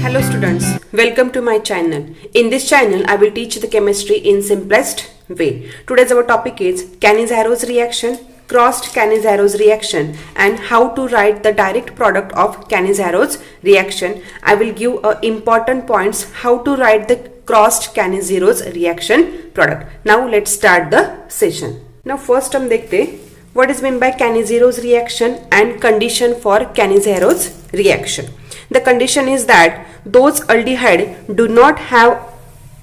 Hello students, welcome to my channel. In this channel, I will teach the chemistry in simplest way. Today's our topic is Cannizzaro reaction, crossed Cannizzaro reaction, and how to write the direct product of Cannizzaro reaction. I will give important points how to write the crossed Cannizzaro reaction product. Now let's start the session. Now first हम देखते what is meant by Cannizzaro reaction and condition for Cannizzaro reaction. The condition is that those aldehyde do not have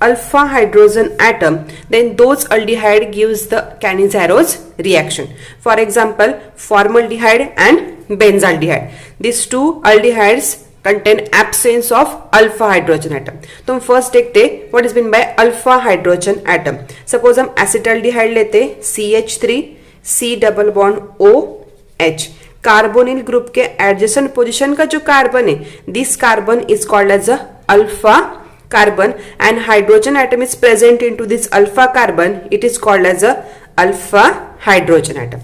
alpha hydrogen atom, then those aldehyde gives the Cannizzaro reaction. For example, formaldehyde and benzaldehyde. These two aldehydes contain absence of alpha hydrogen atom. तो हम first देखते what is meant by alpha hydrogen atom. Suppose हम acetaldehyde लेते CH3 C double bond OH. Carbonyl group के adjacent position का जो carbon है, this carbon is called as a alpha carbon and hydrogen atom is present into this alpha carbon, it is called as a alpha hydrogen atom.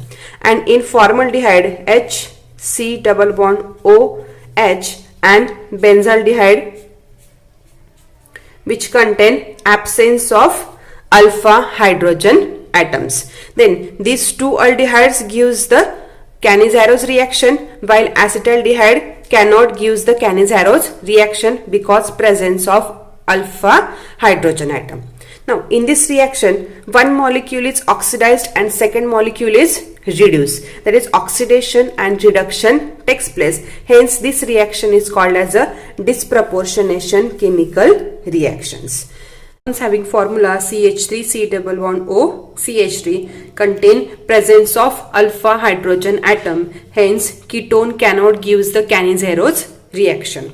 And in formaldehyde H C double bond OH and benzaldehyde which contain absence of alpha hydrogen atoms. Then these two aldehydes gives the Cannizzaro reaction, while acetaldehyde cannot gives the Cannizzaro reaction because presence of alpha hydrogen atom. Now in this reaction, one molecule is oxidized and second molecule is reduced. That is oxidation and reduction takes place. Hence this reaction is called as a disproportionation chemical reactions. Having formula CH3 C double bond O CH3 contain presence of alpha hydrogen atom. Hence ketone cannot gives the Cannizzaro reaction.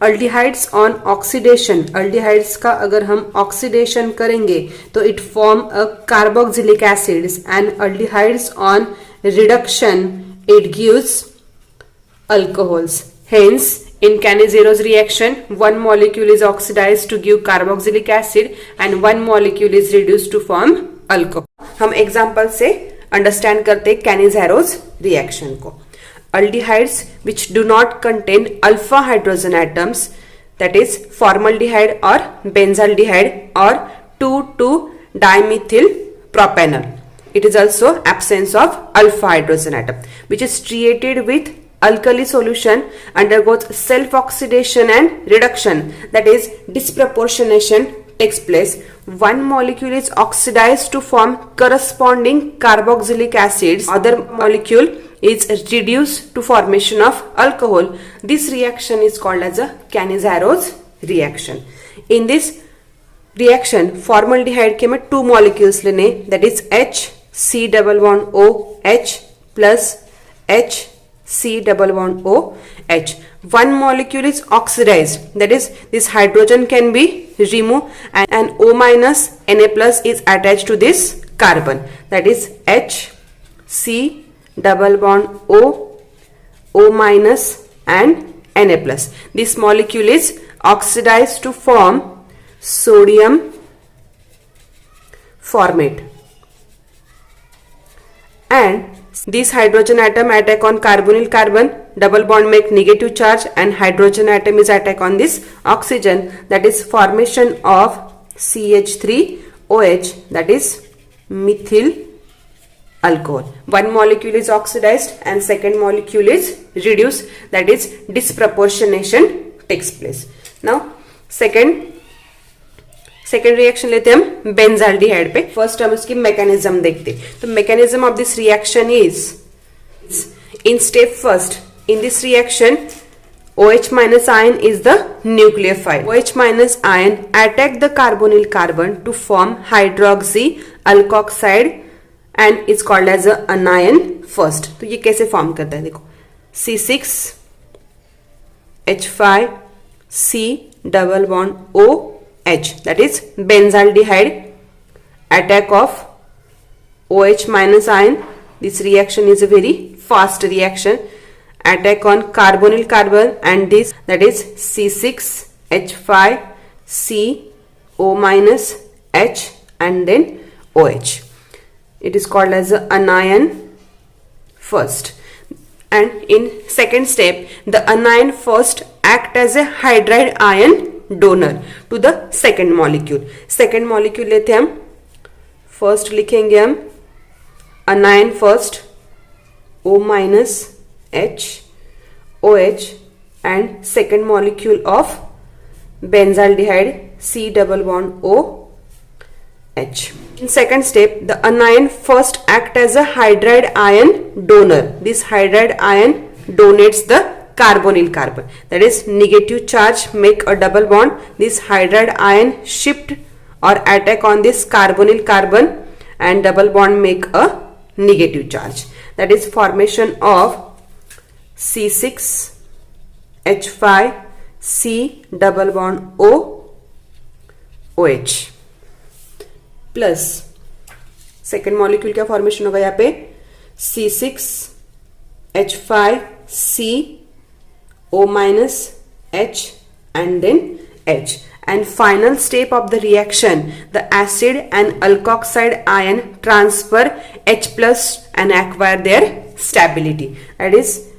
Aldehydes on oxidation, aldehydes का अगर हम oxidation करेंगे तो it form a carboxylic acids, and aldehydes on reduction it gives alcohols. Hence in Cannizzaro reaction, one molecule is oxidized to give carboxylic acid and one molecule is reduced to form alcohol. हम example से understand करते Cannizzaro reaction को. Aldehydes which do not contain alpha hydrogen atoms, that is formaldehyde or benzaldehyde or 2,2-dimethyl propanol. It is also absence of alpha hydrogen atom, which is treated with alkali solution, undergoes self oxidation and reduction, that is disproportionation takes place. One molecule is oxidized to form corresponding carboxylic acids, other molecule is reduced to formation of alcohol. This reaction is called as a Cannizzaro reaction. In this reaction, formaldehyde के में two molecules लेने, that is H C double bond OH plus H C double bond OH. One molecule is oxidized, that is this hydrogen can be removed, and O minus Na plus is attached to this carbon, that is H C double bond O minus and Na plus. This molecule is oxidized to form sodium formate, and this hydrogen atom attack on carbonyl carbon, double bond make negative charge, and hydrogen atom is attack on this oxygen, that is formation of CH3OH, that is methyl alcohol. One molecule is oxidized and second molecule is reduced, that is disproportionation takes place. Now second reaction लेते हम benzaldehyde पे. First हम उसकी mechanism देखते. तो mechanism of this reaction is in step first in this reaction OH minus ion is the nucleophile. OH minus ion attack the carbonyl carbon to form hydroxy alkoxide and is called as a anion first. तो ये कैसे form करता है देखो, C6H5C double bond OH, that is benzaldehyde attack of OH minus ion. This reaction is a very fast reaction, attack on carbonyl carbon, and this, that is C6H5CO minus H and then OH. It is called as an anion first. and in second step the anion first act as a hydride ion donor to the second molecule. second molecule लेते हैं हम, first लिखेंगे हम anion first O minus H OH and second molecule of benzaldehyde C double bond O H. In second step, the anion first act as a hydride ion donor. This hydride ion donates the carbonyl carbon. That is, negative charge make a double bond. This hydride ion shift or attack on this carbonyl carbon and double bond make a negative charge. That is formation of C6H5C double bond O OH plus second molecule क्या formation होगा यहाँ पे C6H5CO minus H and then H. And final step of the reaction, the acid and alkoxide ion transfer H plus and acquire their stability. That is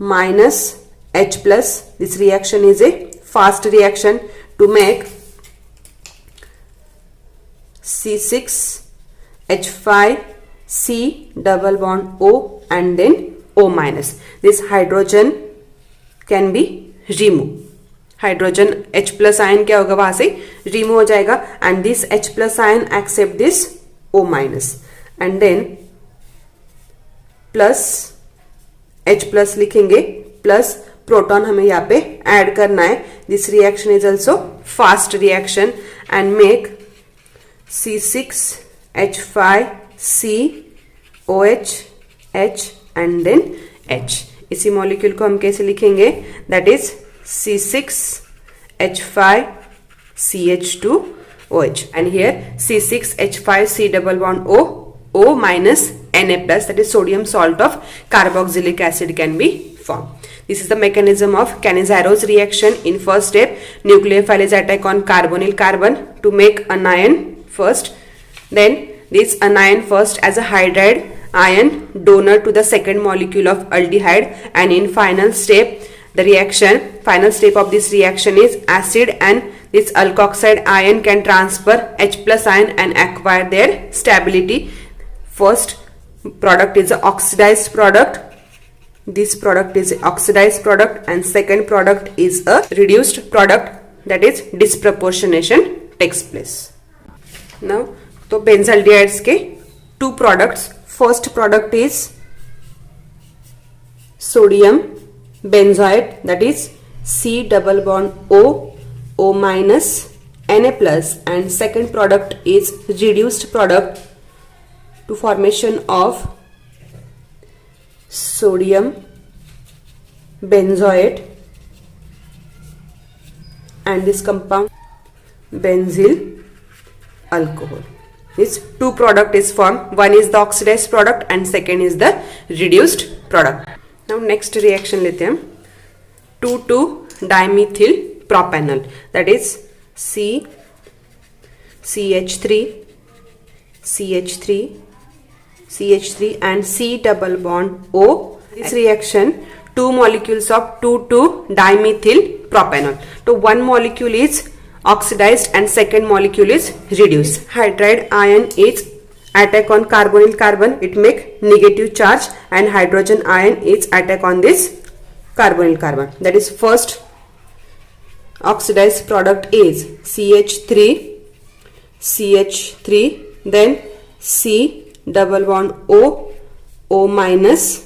minus H plus. This reaction is a fast reaction to make C6H5C double bond O and then O minus. This hydrogen can be removed. Hydrogen H plus ion क्या होगा, वहां से remove हो जाएगा and this H plus ion accept this O minus and then plus H plus लिखेंगे plus proton हमें यहाँ पे ऐड करना है. This reaction is also fast reaction and make C6H5COH H and then H. इसी molecule को हम कैसे लिखेंगे, that is C6H5CH2OH and here C6H5C double bond O minus Na plus, that is sodium salt of carboxylic acid can be formed. This is the mechanism of Cannizaro's reaction. In first step, nucleophile is attack on carbonyl carbon to make anion first. Then this anion first as a hydride ion donor to the second molecule of aldehyde, and in final step of this reaction is acid and this alkoxide ion can transfer H plus ion and acquire their stability. First product is an oxidized product. This product is oxidized product and second product is a reduced product, that is disproportionation takes place. Now तो benzaldehydes के two products. First product is sodium benzoate, that is C double bond O minus Na plus, and second product is reduced product to formation of sodium benzoate and this compound benzyl alcohol. This two product is formed. One is the oxidized product and second is the reduced product. Now next reaction लेते हैं 2,2-dimethyl propanol, that is CH3 and C double bond O. This reaction, two molecules of 2,2-dimethyl propanol. So one molecule is oxidized and second molecule is reduced. Hydride ion is attack on carbonyl carbon, it make negative charge, and hydrogen ion is attack on this carbonyl carbon. That is first oxidized product is CH3 then C double bond O minus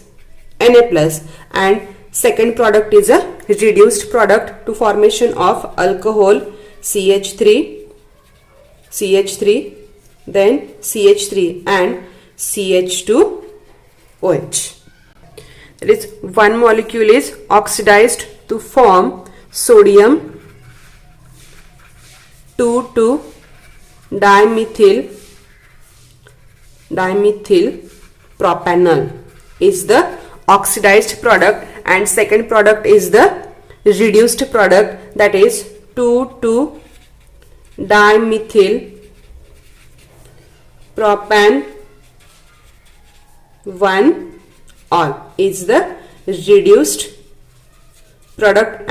Na plus, and second product is a reduced product to formation of alcohol CH3 then CH3 and CH2OH. That is one molecule is oxidized to form sodium 2,2-dimethyl propanol is the oxidized product, and second product is the reduced product, that is 2,2-dimethyl propan 1 all is the reduced product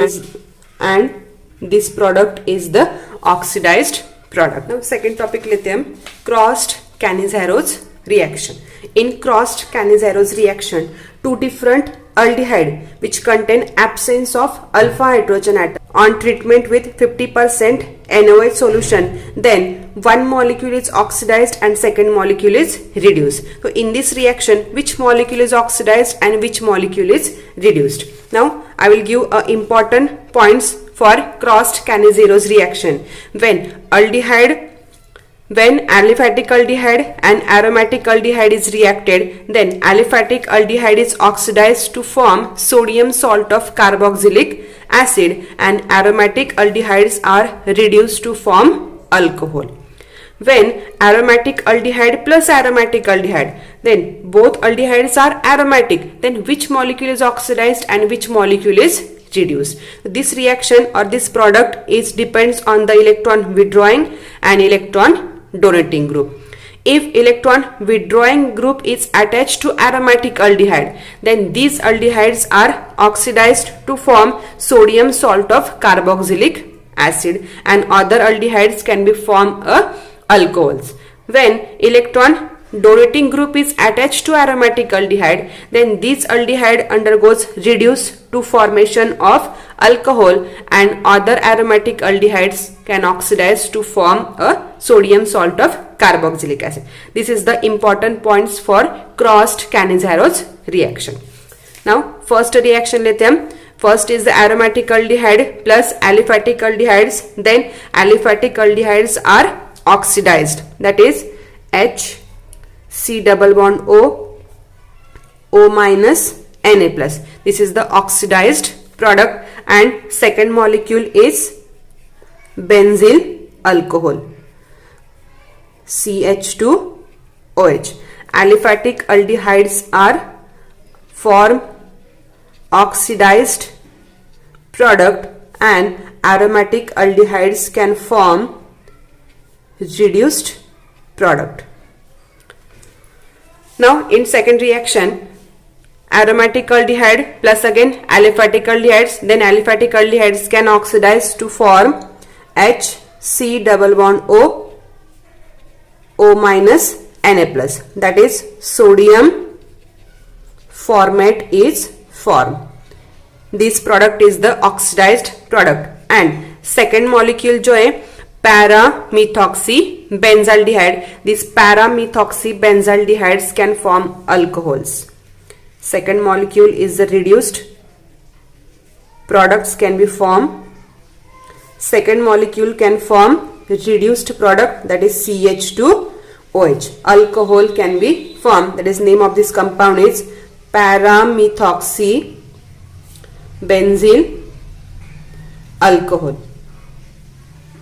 and this product is the oxidized product. Now second topic लेते हैं हम, crossed Cannizzaro reaction. In crossed Cannizzaro reaction, two different aldehyde which contain absence of alpha hydrogen atom on treatment with 50% NaOH solution, then one molecule is oxidized and second molecule is reduced. So in this reaction, which molecule is oxidized and which molecule is reduced? Now I will give important points for crossed Cannizzaro reaction. When aliphatic aldehyde and aromatic aldehyde is reacted, then aliphatic aldehyde is oxidized to form sodium salt of carboxylic acid and aromatic aldehydes are reduced to form alcohol. When aromatic aldehyde plus aromatic aldehyde, then both aldehydes are aromatic, then which molecule is oxidized and which molecule is reduced? This reaction or this product is depends on the electron withdrawing and electron donating group. If electron withdrawing group is attached to aromatic aldehyde, then these aldehydes are oxidized to form sodium salt of carboxylic acid and other aldehydes can be formed alcohols. When electron donating group is attached to aromatic aldehyde, then this aldehyde undergoes reduce to formation of alcohol and other aromatic aldehydes can oxidize to form a sodium salt of carboxylic acid. This is the important points for crossed Cannizzaro reaction. Now first reaction लेते हैं हम. First is the aromatic aldehyde plus aliphatic aldehydes, then aliphatic aldehydes are oxidized, that is H C double bond O minus Na plus. This is the oxidized product and second molecule is benzyl alcohol CH2OH. Aliphatic aldehydes are form oxidized product and aromatic aldehydes can form reduced product. Now in second reaction, aromatic aldehyde plus again aliphatic aldehydes, then aliphatic aldehydes can oxidize to form HC double bond O minus Na plus, that is sodium formate is formed. This product is the oxidized product and second molecule जो है para-methoxybenzaldehyde. These para-methoxybenzaldehydes can form alcohols. Second molecule is the reduced products can be formed. Second molecule can form reduced product, that is CH2OH. Alcohol can be formed, that is name of this compound is para-methoxybenzyl alcohol.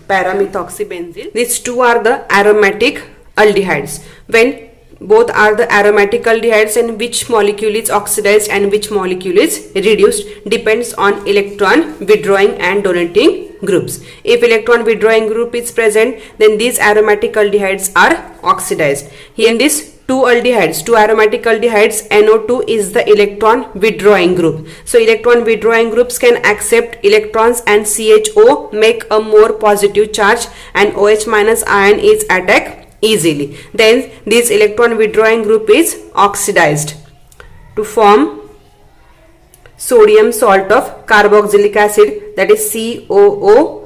Para-methoxybenzyl. These two are the aromatic aldehydes. When both are the aromatic aldehydes and which molecule is oxidized and which molecule is reduced depends on electron withdrawing and donating groups. If electron withdrawing group is present, then these aromatic aldehydes are oxidized. Here in this two aromatic aldehydes, NO2 is the electron withdrawing group. So electron withdrawing groups can accept electrons and CHO make a more positive charge and OH minus ion is attacked easily. Then this electron withdrawing group is oxidized to form sodium salt of carboxylic acid, that is COONA,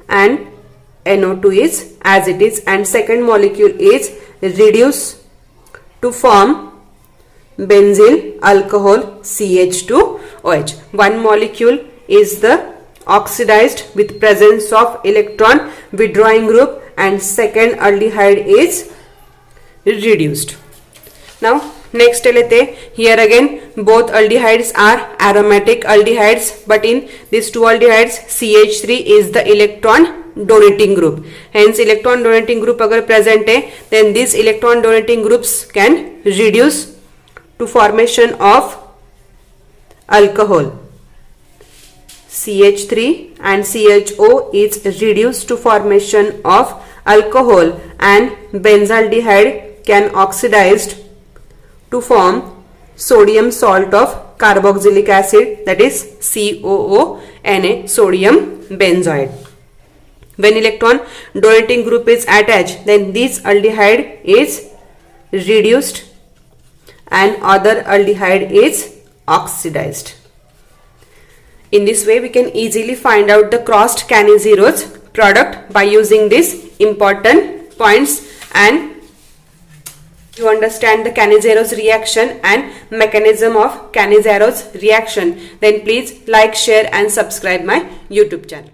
and NO2 is as it is, and second molecule is reduced to form benzyl alcohol CH2OH. One molecule is the oxidized with presence of electron withdrawing group and second aldehyde is reduced. Now next लेते, here again both aldehydes are aromatic aldehydes, but in these two aldehydes CH3 is the electron donating group. Hence electron donating group अगर present है, then these electron donating groups can reduce to formation of alcohol. CH3 and CHO is reduced to formation of alcohol and benzaldehyde can oxidized to form sodium salt of carboxylic acid, that is COO, sodium benzoate. When electron donating group is attached, then this aldehyde is reduced and other aldehyde is oxidized. In this way, we can easily find out the crossed Cannizero's product by using these important points. And to understand the Cannizero's reaction and mechanism of Cannizero's reaction, then please like, share and subscribe my YouTube channel.